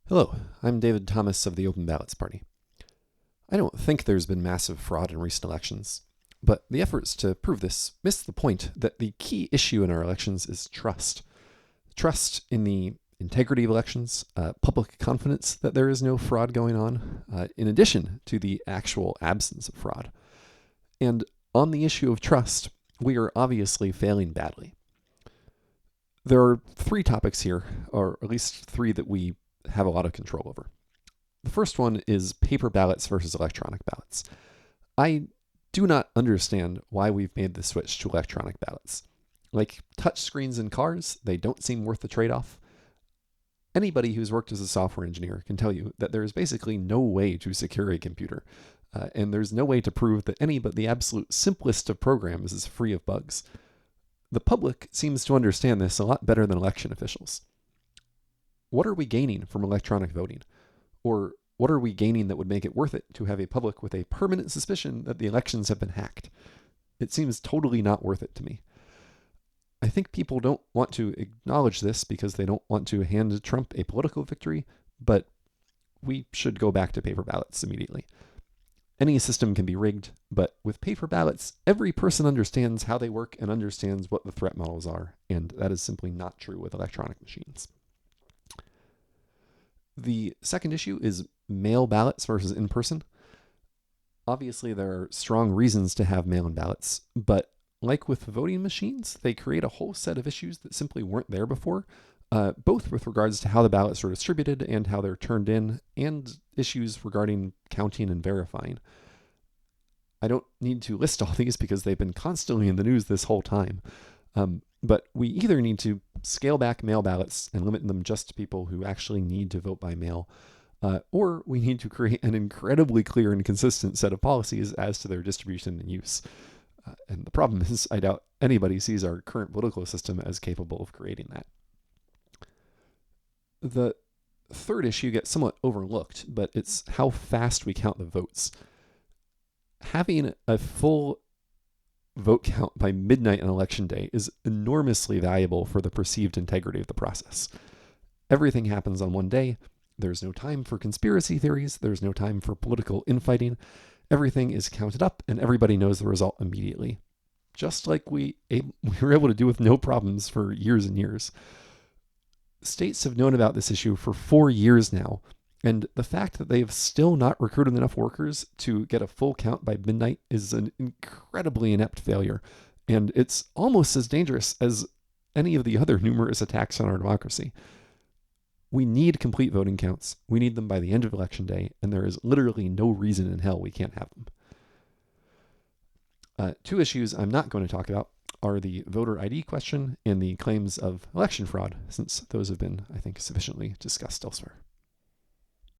Hello, I'm David Thomas of the Open Ballots Party. I don't think there's been massive fraud in recent elections, but the efforts to prove this miss the point that the key issue in our elections is trust. Trust in the integrity of elections, public confidence that there is no fraud going on, in addition to the actual absence of fraud. And on the issue of trust, we are obviously failing badly. There are three topics here, or at least three that we have a lot of control over. The first one is paper ballots versus electronic ballots. I do not understand why we've made the switch to electronic ballots. Like touch screens in cars, they don't seem worth the trade-off. Anybody who's worked as a software engineer can tell you that there is basically no way to secure a computer, and there's no way to prove that any but the absolute simplest of programs is free of bugs. The public seems to understand this a lot better than election officials. What are we gaining from electronic voting? Or what are we gaining that would make it worth it to have a public with a permanent suspicion that the elections have been hacked? It seems totally not worth it to me. I think people don't want to acknowledge this because they don't want to hand Trump a political victory, but we should go back to paper ballots immediately. Any system can be rigged, but with paper ballots, every person understands how they work and understands what the threat models are, and that is simply not true with electronic machines. The second issue is mail ballots versus in-person. Obviously, there are strong reasons to have mail-in ballots, but like with voting machines, they create a whole set of issues that simply weren't there before, both with regards to how the ballots are distributed and how they're turned in, and issues regarding counting and verifying. I don't need to list all these because they've been constantly in the news this whole time. But we either need to scale back mail ballots and limit them just to people who actually need to vote by mail, or we need to create an incredibly clear and consistent set of policies as to their distribution and use. And the problem is, I doubt anybody sees our current political system as capable of creating that. The third issue gets somewhat overlooked, but it's how fast we count the votes. Having a full vote count by midnight on election day is enormously valuable for the perceived integrity of the process. Everything happens on one day. There's no time for conspiracy theories. There's no time for political infighting. Everything is counted up and everybody knows the result immediately. Just like we were able to do with no problems for years and years. States have known about this issue for 4 years now, and the fact that they've still not recruited enough workers to get a full count by midnight is an incredibly inept failure. And it's almost as dangerous as any of the other numerous attacks on our democracy. We need complete voting counts. We need them by the end of election day, and there is literally no reason in hell we can't have them. Two issues I'm not going to talk about are the voter ID question and the claims of election fraud, since those have been, I think, sufficiently discussed elsewhere.